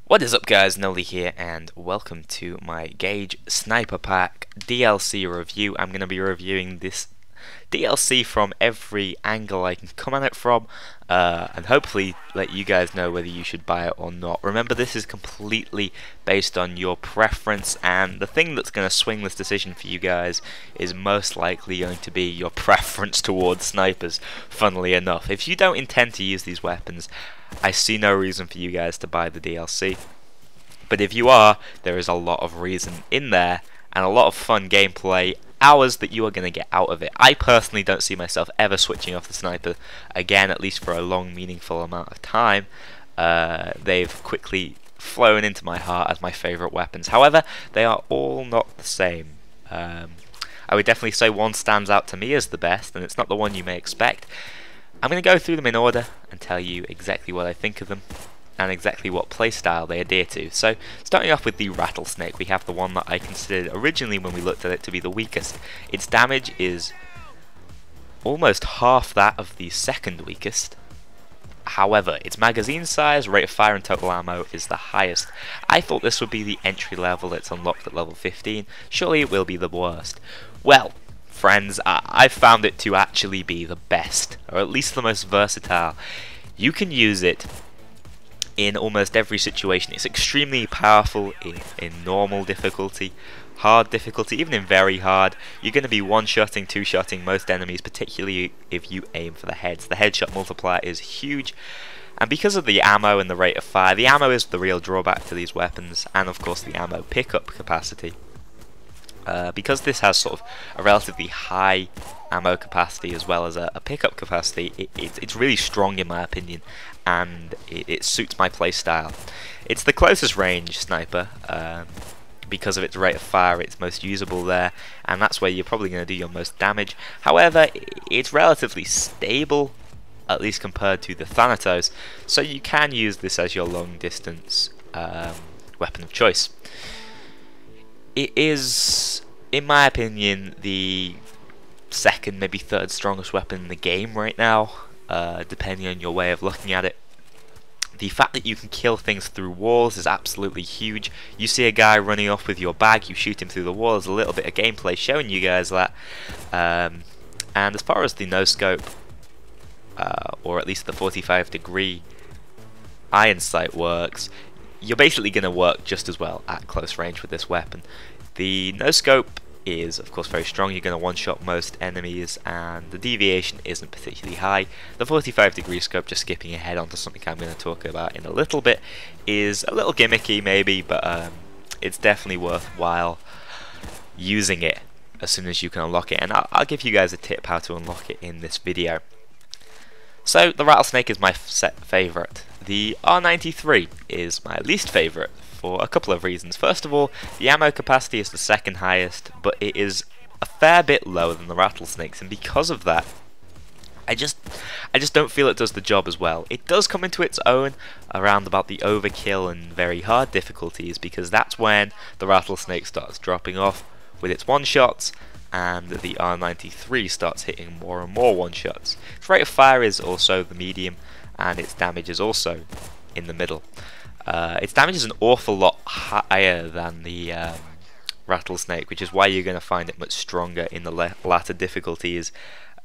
What is up, guys? Noli here, and welcome to my Gage Sniper Pack DLC review. I'm going to be reviewing this DLC from every angle I can come at it from, and hopefully let you guys know whether you should buy it or not. Remember, this is completely based on your preference, and the thing that's going to swing this decision for you guys is most likely going to be your preference towards snipers, funnily enough. If you don't intend to use these weapons, I see no reason for you guys to buy the DLC. But if you are, there is a lot of reason in there, and a lot of fun gameplay hours that you are going to get out of it. I personally don't see myself ever switching off the sniper again, at least for a long, meaningful amount of time. They've quickly flown into my heart as my favourite weapons. However, they are all not the same. I would definitely say one stands out to me as the best, and it's not the one you may expect. I'm going to go through them in order and tell you exactly what I think of them and exactly what playstyle they adhere to. So, starting off with the Rattlesnake, we have the one that I considered originally when we looked at it to be the weakest. Its damage is almost half that of the second weakest. However, its magazine size, rate of fire and total ammo is the highest. I thought this would be the entry level. It's unlocked at level 15. Surely it will be the worst. Well, friends, I've found it to actually be the best, or at least the most versatile. You can use it in almost every situation. It's extremely powerful in normal difficulty, hard difficulty, even in very hard. You're going to be one-shotting, two-shotting most enemies, particularly if you aim for the heads. The headshot multiplier is huge, and because of the ammo and the rate of fire, the ammo is the real drawback to these weapons, and of course the ammo pickup capacity. Because this has sort of a relatively high ammo capacity as well as a pickup capacity, it's really strong in my opinion, and it suits my playstyle. It's the closest range sniper. Because of its rate of fire, it's most usable there, and that's where you're probably going to do your most damage. However, it's relatively stable, at least compared to the Thanatos, so you can use this as your long distance weapon of choice. It is, in my opinion, the second, maybe third strongest weapon in the game right now, depending on your way of looking at it. The fact that you can kill things through walls is absolutely huge. You see a guy running off with your bag, you shoot him through the wall. There's a little bit of gameplay showing you guys that. And as far as the no-scope, or at least the 45-degree iron sight works, you're basically going to work just as well at close range with this weapon. The no-scope is of course very strong. You're going to one-shot most enemies, and the deviation isn't particularly high. The 45-degree scope, just skipping ahead onto something I'm going to talk about in a little bit, is a little gimmicky maybe, but it's definitely worthwhile using it as soon as you can unlock it, and I'll give you guys a tip how to unlock it in this video. So the Rattlesnake is my favourite. The R93 is my least favourite for a couple of reasons. First of all, the ammo capacity is the second highest, but it is a fair bit lower than the Rattlesnakes, and because of that, I just don't feel it does the job as well. It does come into its own around about the overkill and very hard difficulties, because that's when the Rattlesnake starts dropping off with its one-shots, and the R93 starts hitting more and more one-shots. Its rate of fire is also the medium, and its damage is also in the middle. Its damage is an awful lot higher than the Rattlesnake, which is why you're going to find it much stronger in the latter difficulties.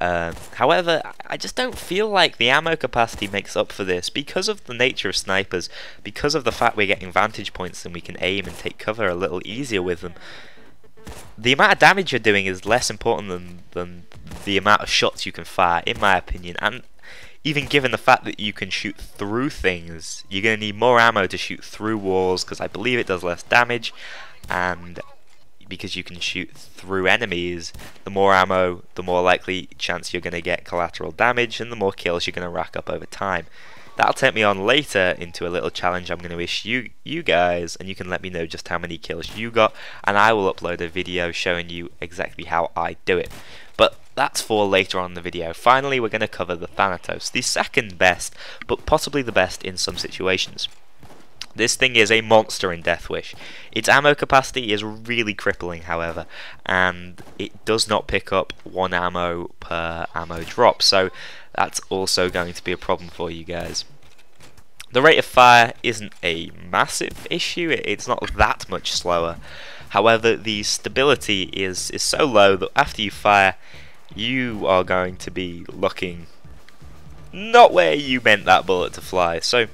However, I just don't feel like the ammo capacity makes up for this because of the nature of snipers, because of the fact we're getting vantage points and we can aim and take cover a little easier with them. The amount of damage you're doing is less important than the amount of shots you can fire, in my opinion, and even given the fact that you can shoot through things, you're going to need more ammo to shoot through walls, because I believe it does less damage, and because you can shoot through enemies, the more ammo, the more likely chance you're going to get collateral damage, and the more kills you're going to rack up over time. That'll take me on later into a little challenge I'm going to issue you guys, and you can let me know just how many kills you got, and I will upload a video showing you exactly how I do it. But that's for later on in the video. Finally, we're going to cover the Thanatos, the second best, but possibly the best in some situations. This thing is a monster in Death Wish. Its ammo capacity is really crippling, however, and it does not pick up one ammo per ammo drop, so that's also going to be a problem for you guys. The rate of fire isn't a massive issue, it's not that much slower. However, the stability is so low that after you fire, you are going to be looking not where you meant that bullet to fly. So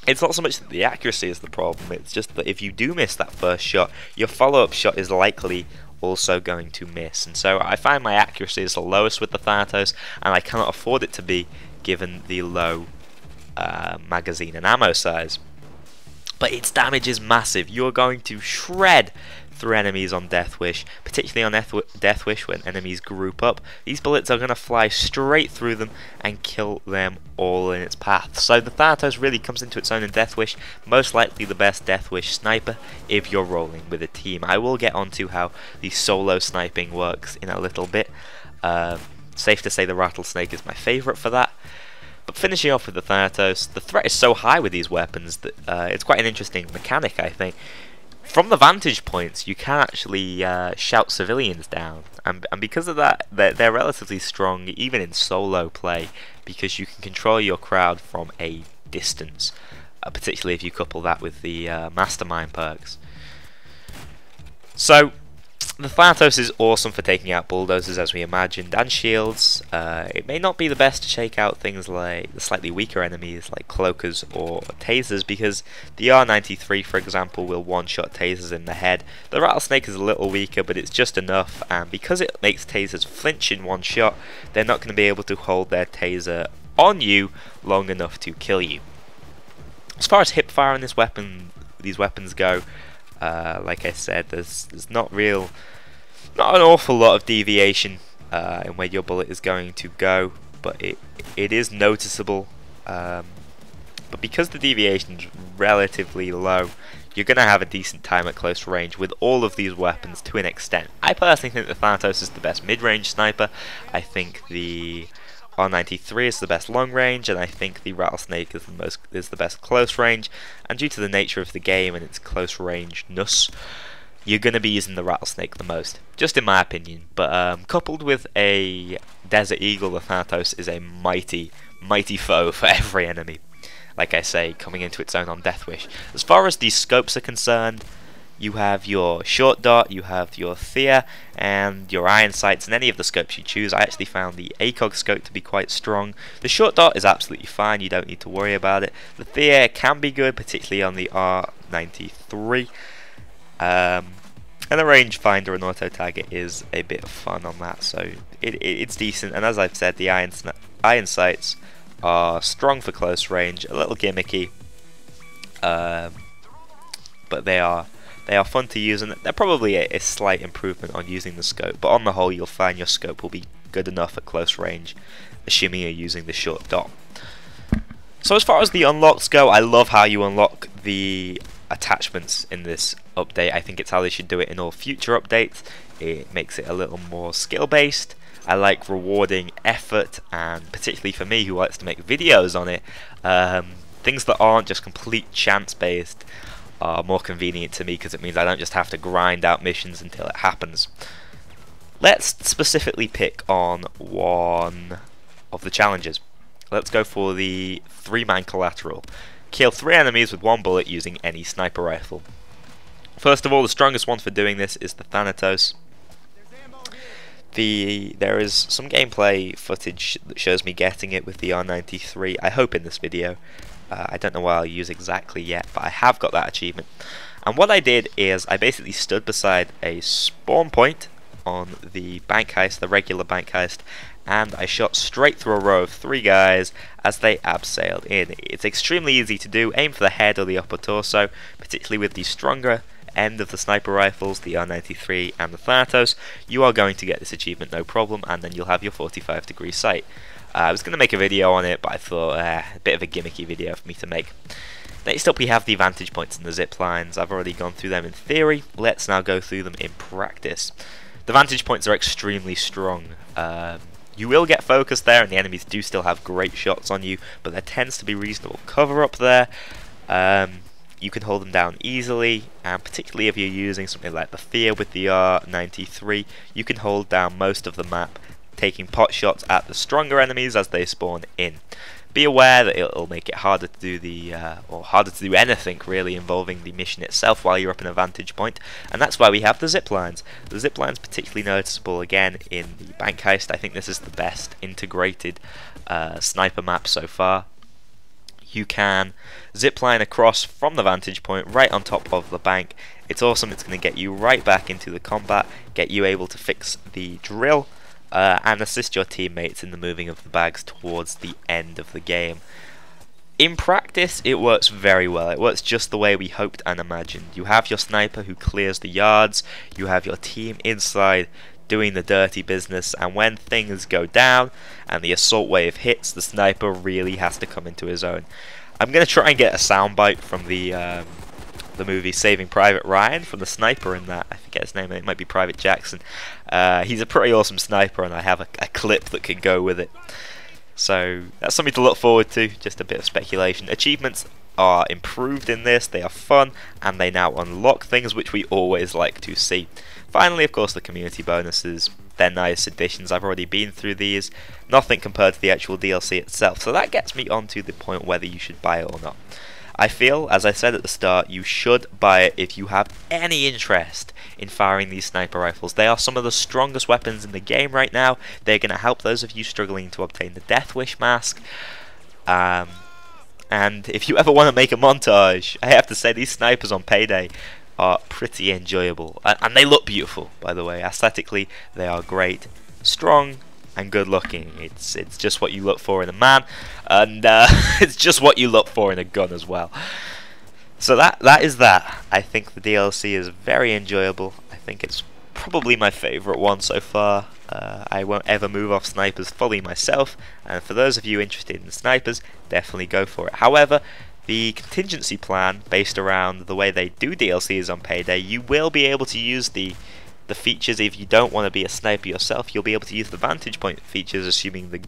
it's not so much that the accuracy is the problem, it's just that if you do miss that first shot, your follow-up shot is likely also going to miss. And so I find my accuracy is the lowest with the Thanatos, and I cannot afford it to be given the low magazine and ammo size. But its damage is massive. You're going to shred through enemies on Death Wish, particularly on Death Wish when enemies group up. These bullets are going to fly straight through them and kill them all in its path. So the Thanatos really comes into its own in Death Wish, most likely the best Death Wish sniper if you're rolling with a team. I will get onto how the solo sniping works in a little bit. Safe to say the Rattlesnake is my favourite for that. But finishing off with the Thanatos, the threat is so high with these weapons that it's quite an interesting mechanic, I think. From the vantage points, you can actually shout civilians down, and because of that, they're relatively strong even in solo play, because you can control your crowd from a distance, particularly if you couple that with the mastermind perks. So the Thanatos is awesome for taking out bulldozers, as we imagined, and shields. It may not be the best to take out things like the slightly weaker enemies like cloakers or tasers, because the R93, for example, will one-shot tasers in the head. The Rattlesnake is a little weaker, but it's just enough, and because it makes tasers flinch in one shot, they're not going to be able to hold their taser on you long enough to kill you. As far as hipfire in these weapons go, like I said, there's not an awful lot of deviation in where your bullet is going to go, but it is noticeable. But because the deviation is relatively low, you're going to have a decent time at close range with all of these weapons to an extent. I personally think the Thanatos is the best mid-range sniper. I think the R93 is the best long range, and I think the Rattlesnake is the best close range. And due to the nature of the game and its close range-ness, you're going to be using the Rattlesnake the most, just in my opinion. But coupled with a Desert Eagle, the Thanatos is a mighty foe for every enemy. Like I say, coming into its own on Death Wish. As far as these scopes are concerned, you have your short dot, you have your Thea, and your iron sights, and any of the scopes you choose. I actually found the ACOG scope to be quite strong. The short dot is absolutely fine, you don't need to worry about it. The Thea can be good, particularly on the R93. And the rangefinder and auto target is a bit of fun on that, so it's decent. And as I've said, the iron sights are strong for close range, a little gimmicky, but they are fun to use, and they're probably a slight improvement on using the scope, but on the whole you'll find your scope will be good enough at close range, assuming you're using the short dot. So as far as the unlocks go, I love how you unlock the attachments in this update. I think it's how they should do it in all future updates. It makes it a little more skill based. I like rewarding effort, and particularly for me who likes to make videos on it, things that aren't just complete chance based are more convenient to me, because it means I don't just have to grind out missions until it happens. Let's specifically pick on one of the challenges. Let's go for the 3-man collateral. Kill 3 enemies with 1 bullet using any sniper rifle. First of all, the strongest one for doing this is the Thanatos. There is some gameplay footage that shows me getting it with the R93, I hope in this video. I don't know what I'll use exactly yet, but I have got that achievement. And what I did is I basically stood beside a spawn point on the bank heist, the regular bank heist, and I shot straight through a row of 3 guys as they abseiled in. It's extremely easy to do. Aim for the head or the upper torso, particularly with the stronger end of the sniper rifles, the R93 and the Thanatos. You are going to get this achievement no problem, and then you'll have your 45-degree sight. I was going to make a video on it, but I thought a bit of a gimmicky video for me to make. Next up we have the vantage points and the zip lines. I've already gone through them in theory. Let's now go through them in practice. The vantage points are extremely strong. You will get focused there, and the enemies do still have great shots on you, but there tends to be reasonable cover up there. You can hold them down easily, and particularly if you're using something like the Fear with the R93, you can hold down most of the map, taking pot shots at the stronger enemies as they spawn in. Be aware that it'll make it harder to do or harder to do anything really involving the mission itself while you're up in a vantage point, and that's why we have the zip lines. The zip lines particularly noticeable again in the bank heist. I think this is the best integrated sniper map so far. You can zipline across from the vantage point right on top of the bank. It's awesome. It's going to get you right back into the combat, get you able to fix the drill, and assist your teammates in the moving of the bags towards the end of the game. In practice, it works very well. It works just the way we hoped and imagined. You have your sniper who clears the yards, you have your team inside doing the dirty business, and when things go down and the assault wave hits, the sniper really has to come into his own. I'm going to try and get a soundbite from the movie Saving Private Ryan, from the sniper in that. I forget his name, it might be Private Jackson. He's a pretty awesome sniper, and I have a clip that could go with it. So that's something to look forward to, just a bit of speculation. Achievements are improved in this, they are fun, and they now unlock things which we always like to see. Finally, of course, the community bonuses. They're nice additions. I've already been through these. Nothing compared to the actual DLC itself. So that gets me on to the point whether you should buy it or not. I feel, as I said at the start, you should buy it if you have any interest in firing these sniper rifles. They are some of the strongest weapons in the game right now. They're going to help those of you struggling to obtain the Death Wish mask. And if you ever want to make a montage, I have to say these snipers on Payday are pretty enjoyable, and they look beautiful, by the way. Aesthetically, they are great, strong, and good looking. It's just what you look for in a man, and it's just what you look for in a gun as well. So that is that. I think the DLC is very enjoyable. I think it's probably my favourite one so far. I won't ever move off snipers fully myself, and for those of you interested in snipers, definitely go for it. However, the contingency plan, based around the way they do DLCs on Payday, you will be able to use the features if you don't want to be a sniper yourself. You'll be able to use the vantage point features, assuming the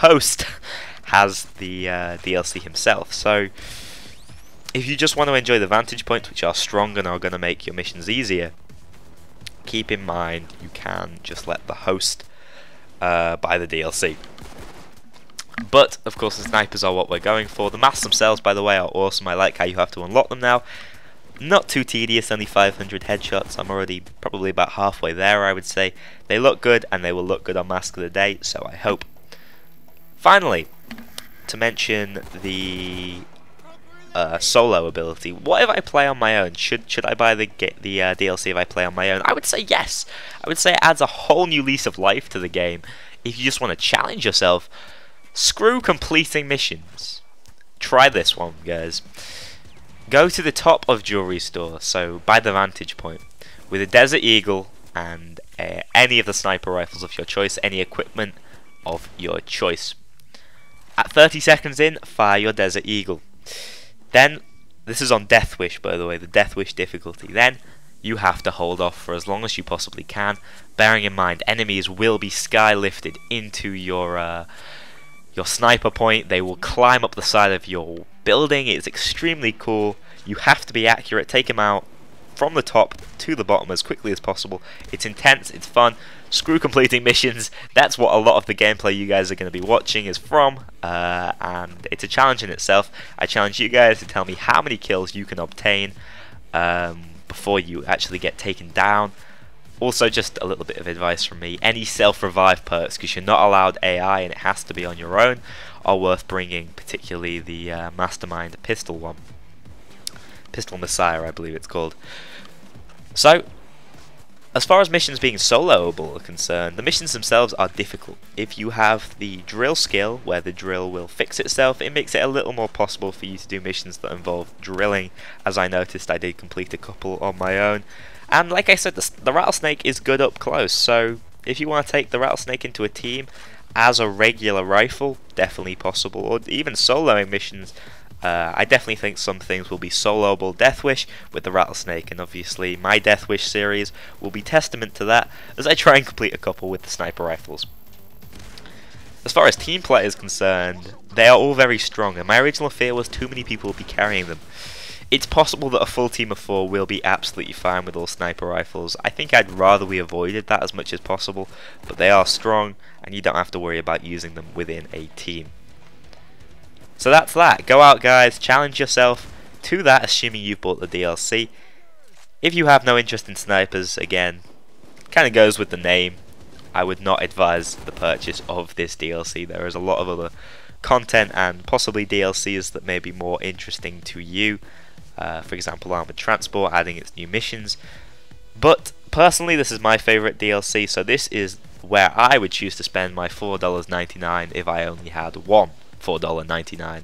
host has the DLC himself. So if you just want to enjoy the vantage points, which are strong and are going to make your missions easier, keep in mind you can just let the host buy the DLC. But, of course, the snipers are what we're going for. The masks themselves, by the way, are awesome. I like how you have to unlock them now. Not too tedious, only 500 headshots. I'm already probably about halfway there, I would say. They look good, and they will look good on Mask of the Day, so I hope. Finally, to mention the solo ability. What if I play on my own? Should I buy the DLC if I play on my own? I would say yes. I would say it adds a whole new lease of life to the game. If you just want to challenge yourself, screw completing missions. Try this one, guys. Go to the top of jewelry store, so by the vantage point, with a Desert Eagle and any of the sniper rifles of your choice, any equipment of your choice. At 30 seconds in, fire your Desert Eagle. Then, this is on Death Wish, by the way, the Death Wish difficulty. Then, you have to hold off for as long as you possibly can, bearing in mind enemies will be skylifted into your sniper point. They will climb up the side of your building. It's extremely cool. You have to be accurate. Take them out from the top to the bottom as quickly as possible. It's intense, it's fun. Screw completing missions. That's what a lot of the gameplay you guys are going to be watching is from, and it's a challenge in itself. I challenge you guys to tell me how many kills you can obtain before you actually get taken down. Also, just a little bit of advice from me, any self-revive perks, because you're not allowed AI and it has to be on your own, are worth bringing, particularly the Mastermind pistol one. Pistol Messiah, I believe it's called. So, as far as missions being soloable are concerned, the missions themselves are difficult. If you have the drill skill, where the drill will fix itself, it makes it a little more possible for you to do missions that involve drilling. As I noticed, I did complete a couple on my own. And like I said, the Rattlesnake is good up close, so if you want to take the Rattlesnake into a team as a regular rifle, definitely possible, or even soloing missions. I definitely think some things will be soloable. Death Wish with the Rattlesnake, and obviously my Death Wish series will be testament to that, as I try and complete a couple with the sniper rifles. As far as team play is concerned, they are all very strong, and my original fear was too many people will be carrying them. It's possible that a full team of 4 will be absolutely fine with all sniper rifles. I think I'd rather we avoided that as much as possible, but they are strong and you don't have to worry about using them within a team. So that's that. Go out guys, challenge yourself to that, assuming you've bought the DLC. If you have no interest in snipers, again, kind of goes with the name. I would not advise the purchase of this DLC. There is a lot of other content and possibly DLCs that may be more interesting to you. For example, Armored Transport adding its new missions. But personally, this is my favourite DLC, so this is where I would choose to spend my $4.99 if I only had one $4.99.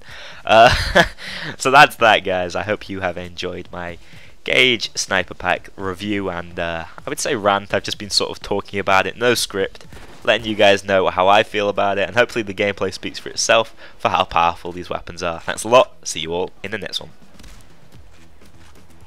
So that's that, guys. I hope you have enjoyed my Gage Sniper Pack review and I would say rant. I've just been sort of talking about it, no script, letting you guys know how I feel about it, and hopefully the gameplay speaks for itself for how powerful these weapons are. Thanks a lot. See you all in the next one.